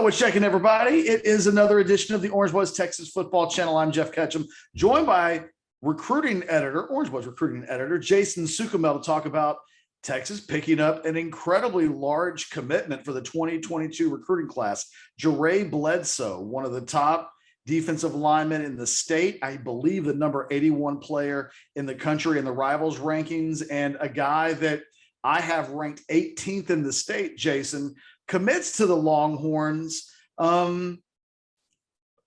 what's checking, everybody? It is another edition of the Orangebloods Texas Football Channel. I'm Geoff Ketchum, joined by Orangebloods recruiting editor, Jason Suchomel, to talk about Texas picking up an incredibly large commitment for the 2022 recruiting class. Jaray Bledsoe, one of the top defensive linemen in the state, I believe the number 81 player in the country in the Rivals rankings, and a guy that I have ranked 18th in the state, Jason, commits to the Longhorns, in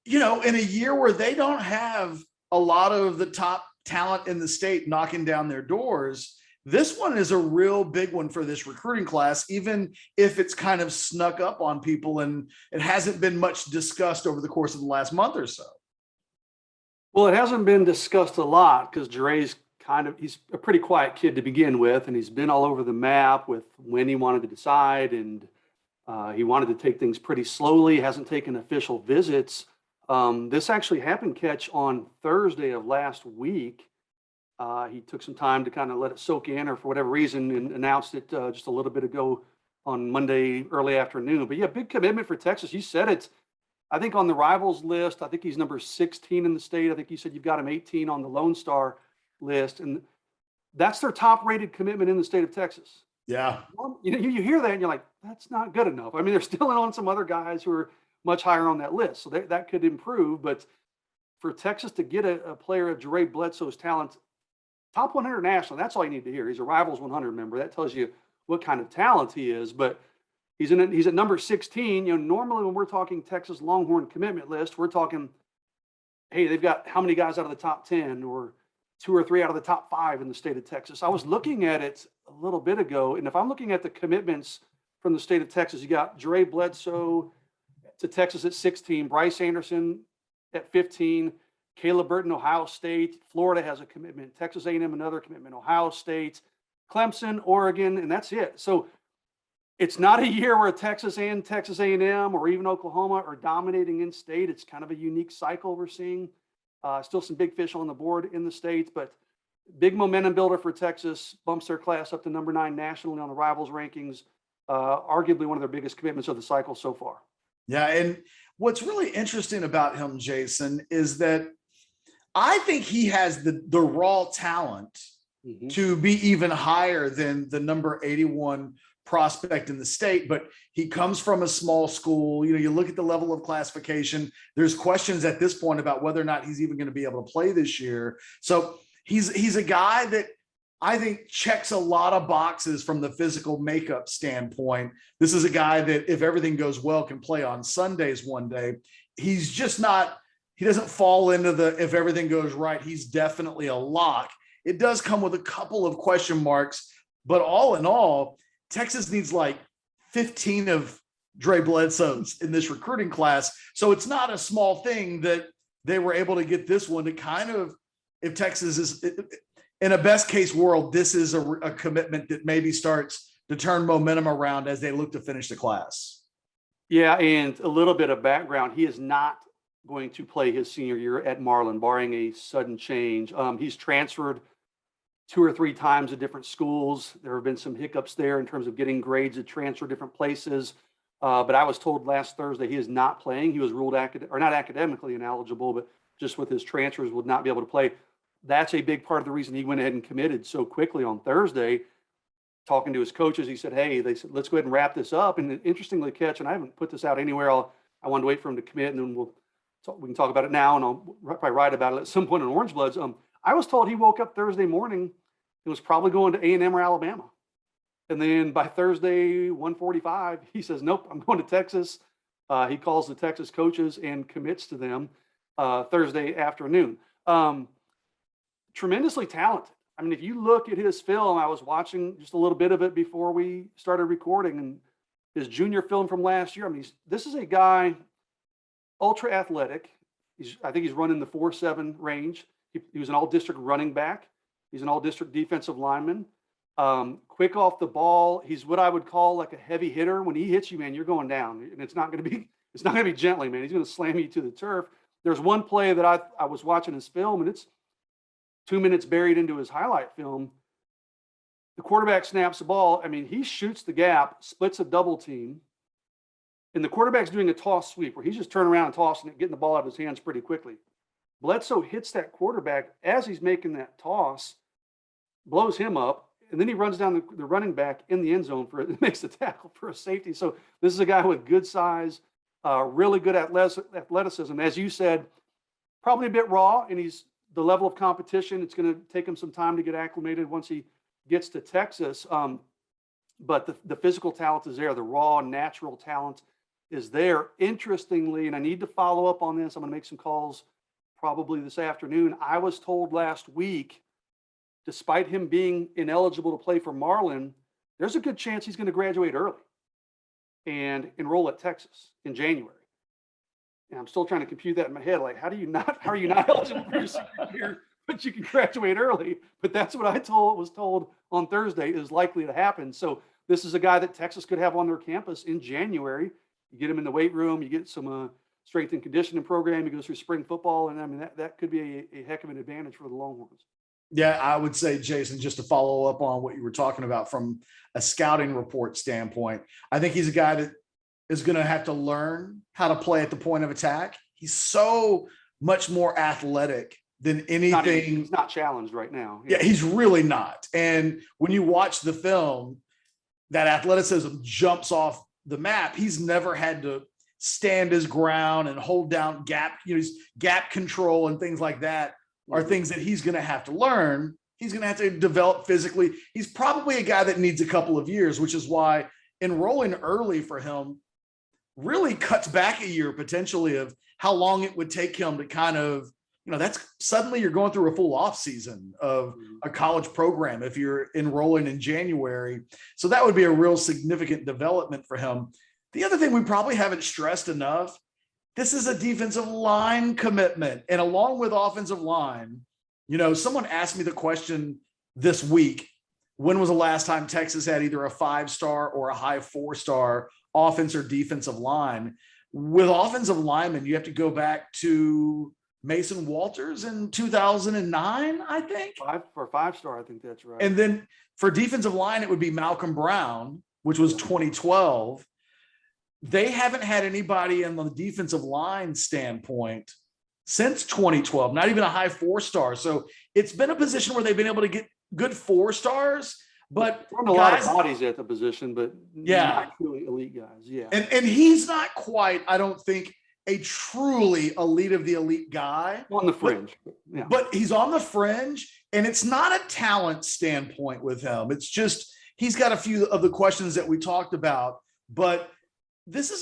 a year where they don't have a lot of the top talent in the state knocking down their doors. This one is a real big one for this recruiting class, even if it's kind of snuck up on people and it hasn't been much discussed over the course of the last month or so. Well, it hasn't been discussed a lot because Jaray's he's a pretty quiet kid to begin with, and he's been all over the map with when he wanted to decide, and he wanted to take things pretty slowly, hasn't taken official visits. This actually happened, Ketch, on Thursday of last week. He took some time to kind of let it soak in, or for whatever reason, and announced it just a little bit ago on Monday early afternoon. But yeah, big commitment for Texas. You said it. I think on the Rivals list, I think he's number 16 in the state. I think you said you've got him 18 on the Lone Star list, and that's their top rated commitment in the state of Texas. Yeah. You hear that and you're like, that's not good enough. I mean, they're still in on some other guys who are much higher on that list. So that could improve. But for Texas to get a player of Jaray Bledsoe's talent, top 100 nationally, that's all you need to hear. He's a Rivals 100 member. That tells you what kind of talent he is. But he's at number 16. Normally when we're talking Texas Longhorn commitment list, we're talking, hey, they've got how many guys out of the top 10 or 2 or 3 out of the top 5 in the state of Texas. I was looking at it a little bit ago, and if I'm looking at the commitments from the state of Texas, you got Jaray Bledsoe to Texas at 16, Bryce Anderson at 15, Caleb Burton, Ohio State, Florida has a commitment, Texas A&M another commitment, Ohio State, Clemson, Oregon, and that's it. So it's not a year where Texas and Texas A&M or even Oklahoma are dominating in state. It's kind of a unique cycle we're seeing. Still some big fish on the board in the state, but big momentum builder for Texas, bumps their class up to number 9 nationally on the Rivals rankings. Arguably one of their biggest commitments of the cycle so far. Yeah, and what's really interesting about him, Jason, is that I think he has the raw talent to be even higher than the number 81 prospect in the state, but he comes from a small school. You look at the level of classification, there's questions at this point about whether or not he's even going to be able to play this year. So he's a guy that I think checks a lot of boxes from the physical makeup standpoint. This is a guy that, if everything goes well, can play on Sundays one day. He's just not, he doesn't fall into the, if everything goes right, he's definitely a lock. It does come with a couple of question marks, but all in all, Texas needs like 15 of Jaray Bledsoe's in this recruiting class. So it's not a small thing that they were able to get this one to kind of, if Texas is in a best case world, this is a commitment that maybe starts to turn momentum around as they look to finish the class. Yeah, and a little bit of background. He is not going to play his senior year at Marlin, barring a sudden change. He's transferred 2 or 3 times at different schools. There have been some hiccups there in terms of getting grades to transfer different places. But I was told last Thursday he is not playing. He was ruled not academically ineligible, but just with his transfers would not be able to play. That's a big part of the reason he went ahead and committed so quickly on Thursday. Talking to his coaches, he said, hey, they said, let's go ahead and wrap this up. And interestingly, Ketch, and I haven't put this out anywhere, I want to wait for him to commit, and then we can talk about it now, and I'll probably write about it at some point in Orangebloods. I was told he woke up Thursday morning and was probably going to A&M or Alabama. And then by Thursday, 1:45, he says, nope, I'm going to Texas. He calls the Texas coaches and commits to them Thursday afternoon. Tremendously talented. I mean, if you look at his film, I was watching just a little bit of it before we started recording, and his junior film from last year. I mean, this is a guy, ultra athletic. I think he's running the 4.7 range. He was an all-district running back. He's an all-district defensive lineman. Quick off the ball. He's what I would call like a heavy hitter. When he hits you, man, you're going down, and it's not going to be gently, man. He's going to slam you to the turf. There's one play that I was watching his film, and it's 2 minutes buried into his highlight film. The quarterback snaps the ball. I mean, he shoots the gap, splits a double team, and the quarterback's doing a toss sweep where he's just turning around and tossing it, getting the ball out of his hands pretty quickly. Bledsoe hits that quarterback as he's making that toss, blows him up, and then he runs down the running back in the end zone makes the tackle for a safety. So this is a guy with good size, really good athleticism. As you said, probably a bit raw, and he's the level of competition. It's going to take him some time to get acclimated once he gets to Texas. But the physical talent is there. The raw, natural talent is there. Interestingly, and I need to follow up on this, I'm going to make some calls probably this afternoon. I was told last week, despite him being ineligible to play for Marlin, there's a good chance he's going to graduate early and enroll at Texas in January. And I'm still trying to compute that in my head. Like, how are you not eligible for your senior year, but you can graduate early? But that's what was told on Thursday is likely to happen. So this is a guy that Texas could have on their campus in January. You get him in the weight room, you get some strength and conditioning program, he goes through spring football. And I mean, that could be a heck of an advantage for the Longhorns. Yeah, I would say, Jason, just to follow up on what you were talking about from a scouting report standpoint, I think he's a guy that is going to have to learn how to play at the point of attack. He's so much more athletic than anything. He's not challenged right now. Yeah, he's really not. And when you watch the film, that athleticism jumps off the map. He's never had to stand his ground and hold down gap, gap control and things like that are things that he's going to have to learn. He's going to have to develop physically. He's probably a guy that needs a couple of years, which is why enrolling early for him really cuts back a year potentially of how long it would take him to kind of, that's suddenly you're going through a full off season of a college program if you're enrolling in January. So that would be a real significant development for him. The other thing we probably haven't stressed enough, this is a defensive line commitment. And along with offensive line, someone asked me the question this week, when was the last time Texas had either a 5-star or a high 4-star offense or defensive line? With offensive linemen, you have to go back to Mason Walters in 2009, I think. For 5-star, I think that's right. And then for defensive line, it would be Malcolm Brown, which was 2012. They haven't had anybody in the defensive line standpoint since 2012, not even a high 4-star. So it's been a position where they've been able to get good 4-stars, but a lot of bodies at the position, but not really elite guys. Yeah. And he's not quite, I don't think, a truly elite of the elite guy. On the fringe. But he's on the fringe, and it's not a talent standpoint with him. It's just, he's got a few of the questions that we talked about, but this is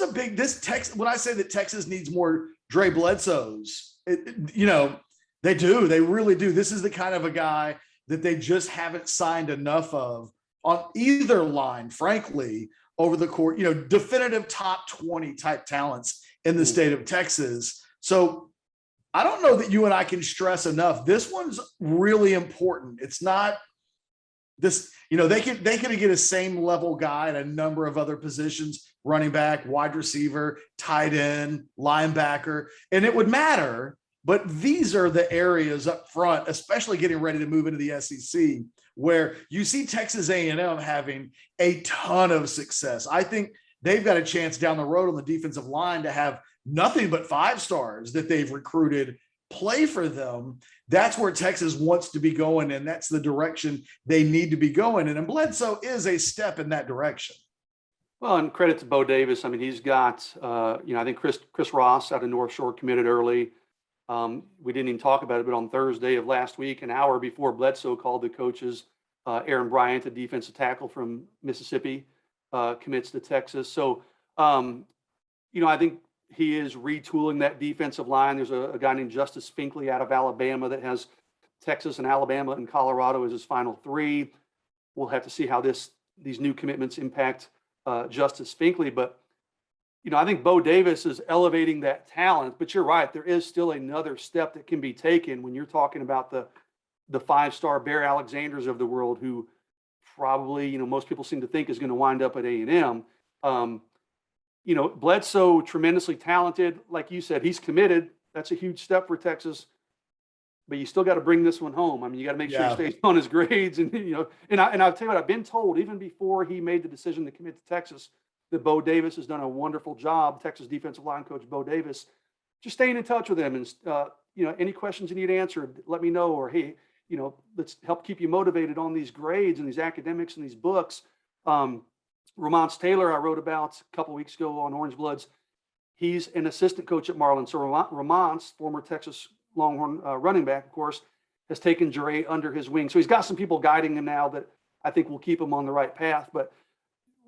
when I say that Texas needs more Jaray Bledsoes, they do. They really do. This is the kind of a guy that they just haven't signed enough of on either line, frankly, over the court, definitive top 20 type talents in the state of Texas. So I don't know that you and I can stress enough. This one's really important. It's not this, they could get a same level guy at a number of other positions, running back, wide receiver, tight end, linebacker, and it would matter. But these are the areas up front, especially getting ready to move into the SEC, where you see Texas A&M having a ton of success. I think they've got a chance down the road on the defensive line to have nothing but 5-stars that they've recruited play for them. That's where Texas wants to be going, and that's the direction they need to be going. And Bledsoe is a step in that direction. Well, and credit to Bo Davis. I mean, he's got, I think Chris Ross out of North Shore committed early. We didn't even talk about it, but on Thursday of last week, an hour before Bledsoe called the coaches, Aaron Bryant, a defensive tackle from Mississippi, commits to Texas. So, I think he is retooling that defensive line. There's a guy named Justice Finkley out of Alabama that has Texas and Alabama and Colorado as his final 3. We'll have to see how these new commitments impact Justice Finkley. But, I think Bo Davis is elevating that talent. But you're right, there is still another step that can be taken when you're talking about the 5-star Bear Alexanders of the world, who probably, most people seem to think is going to wind up at A&M. Bledsoe, tremendously talented. Like you said, he's committed. That's a huge step for Texas. But you still got to bring this one home. I mean, you got to make sure he stays on his grades. And, and I'll tell you what, I've been told, even before he made the decision to commit to Texas, that Bo Davis has done a wonderful job, Texas defensive line coach Bo Davis, just staying in touch with him and, any questions you need answered, let me know, or, hey, let's help keep you motivated on these grades and these academics and these books. Ramont Taylor, I wrote about a couple weeks ago on Orangebloods. He's an assistant coach at Marlin. So Ramont's former Texas Longhorn running back, of course, has taken Jaray under his wing. So he's got some people guiding him now that I think will keep him on the right path. But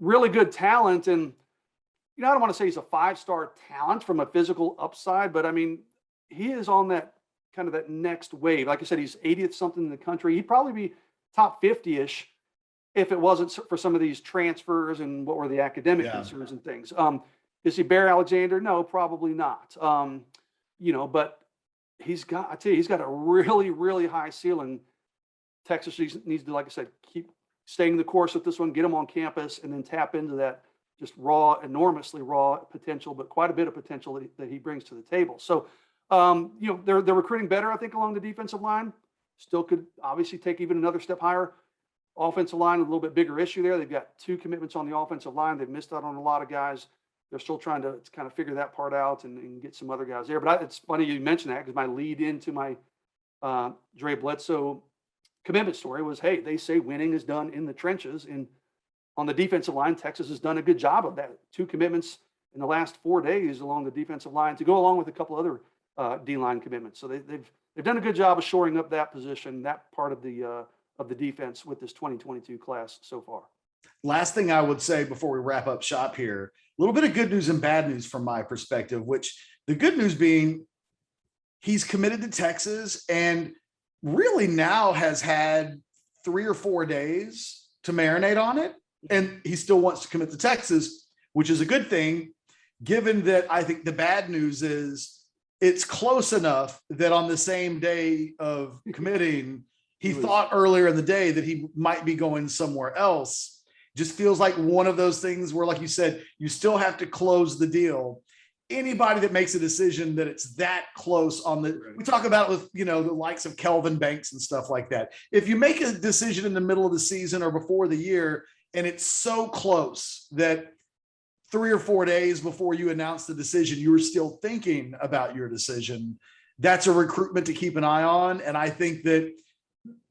really good talent. And, I don't want to say he's a 5-star talent from a physical upside, but I mean, he is on that kind of that next wave. Like I said, he's 80th something in the country. He'd probably be top 50-ish if it wasn't for some of these transfers and what were the academic concerns and things. Is he Bear Alexander? No, probably not. But he's got a really, really high ceiling. Texas needs to, like I said, keep staying the course with this one, get him on campus, and then tap into that just enormously raw potential, but quite a bit of potential that he brings to the table. So, they're recruiting better, I think, along the defensive line. Still could obviously take even another step higher. Offensive line, a little bit bigger issue there. They've got 2 commitments on the offensive line. They've missed out on a lot of guys. They're still trying to kind of figure that part out and get some other guys there. But it's funny you mentioned that, because my lead into my Jaray Bledsoe commitment story was, hey, they say winning is done in the trenches. And on the defensive line, Texas has done a good job of that. 2 commitments in the last 4 days along the defensive line to go along with a couple other D-line commitments. So they've done a good job of shoring up that position, that part of the defense with this 2022 class so far. Last thing I would say before we wrap up shop here, a little bit of good news and bad news from my perspective, which the good news being he's committed to Texas and really now has had 3 or 4 days to marinate on it. And he still wants to commit to Texas, which is a good thing, given that I think the bad news is it's close enough that on the same day of committing, he thought earlier in the day that he might be going somewhere else. Just feels like one of those things where, like you said, you still have to close the deal. Anybody that makes a decision that it's that close on we talk about it with, the likes of Kelvin Banks and stuff like that. If you make a decision in the middle of the season or before the year, and it's so close that 3 or 4 days before you announce the decision, you were still thinking about your decision, that's a recruitment to keep an eye on. And I think that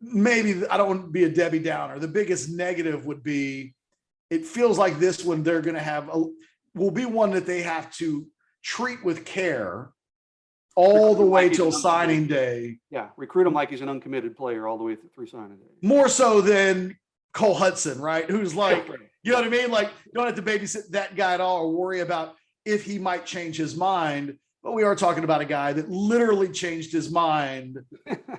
maybe, I don't want to be a Debbie Downer, the biggest negative would be, it feels like this one they're going to have will be one that they have to treat with care all the way till signing day. Yeah, recruit him like he's an uncommitted player all the way through signing day. More so than Cole Hudson, right? Who's like, you know what I mean? Like, you don't have to babysit that guy at all or worry about if he might change his mind. But we are talking about a guy that literally changed his mind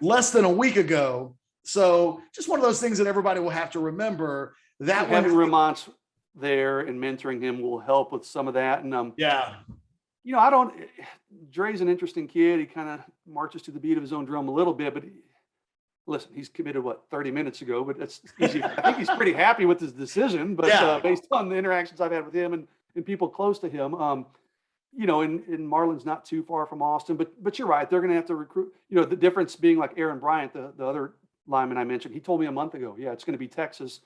less than a week ago. So just one of those things that everybody will have to remember. That having Ramont there and mentoring him will help with some of that. And Dray's an interesting kid. He kind of marches to the beat of his own drum a little bit, but listen, he's committed 30 minutes ago, but that's easy. I think he's pretty happy with his decision, but based on the interactions I've had with him and people close to him, and Marlin's not too far from Austin, but you're right. They're going to have to recruit, the difference being like Aaron Bryant, the other lineman I mentioned, he told me a month ago, it's going to be Texas.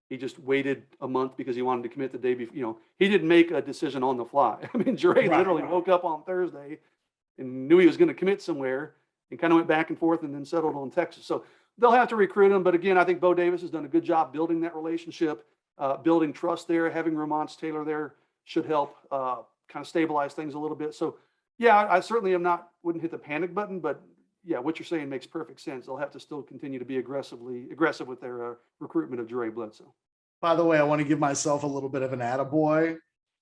He just waited a month because he wanted to commit the day before. He didn't make a decision on the fly. I mean, Jaray literally woke up on Thursday and knew he was going to commit somewhere and kind of went back and forth and then settled on Texas. So they'll have to recruit him. But again, I think Bo Davis has done a good job building that relationship, building trust there. Having Ramont Taylor there should help kind of stabilize things a little bit. So, I certainly wouldn't hit the panic button, but what you're saying makes perfect sense. They'll have to still continue to be aggressive with their recruitment of Jaray Bledsoe. By the way, I want to give myself a little bit of an attaboy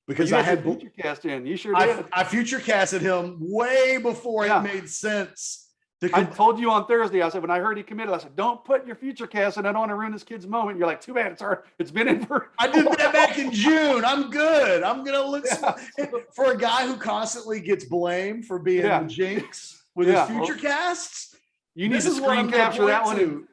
because I had future cast in. You sure did. I future casted him way before it made sense. I told you on Thursday, I said, when I heard he committed, I said, don't put your future cast in. I don't want to ruin this kid's moment. You're like, too bad. It's been in for. I did that back in June. I'm good. I'm going to look for a guy who constantly gets blamed for being the jinx with his future casts. You need to screen capture that one.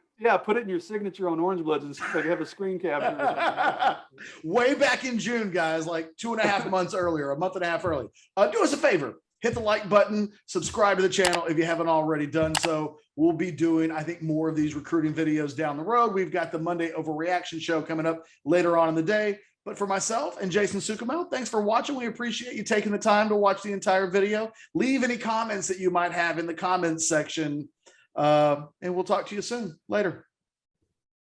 Put it in your signature on Orangebloods and so you have a screen capture. Way back in June, guys, like 2.5 months earlier, a month and a half early. Do us a favor. Hit the like button, subscribe to the channel if you haven't already done so. We'll be doing, I think, more of these recruiting videos down the road. We've got the Monday Overreaction show coming up later on in the day. But for myself and Jason Suchomel, thanks for watching. We appreciate you taking the time to watch the entire video. Leave any comments that you might have in the comments section, and we'll talk to you soon. Later.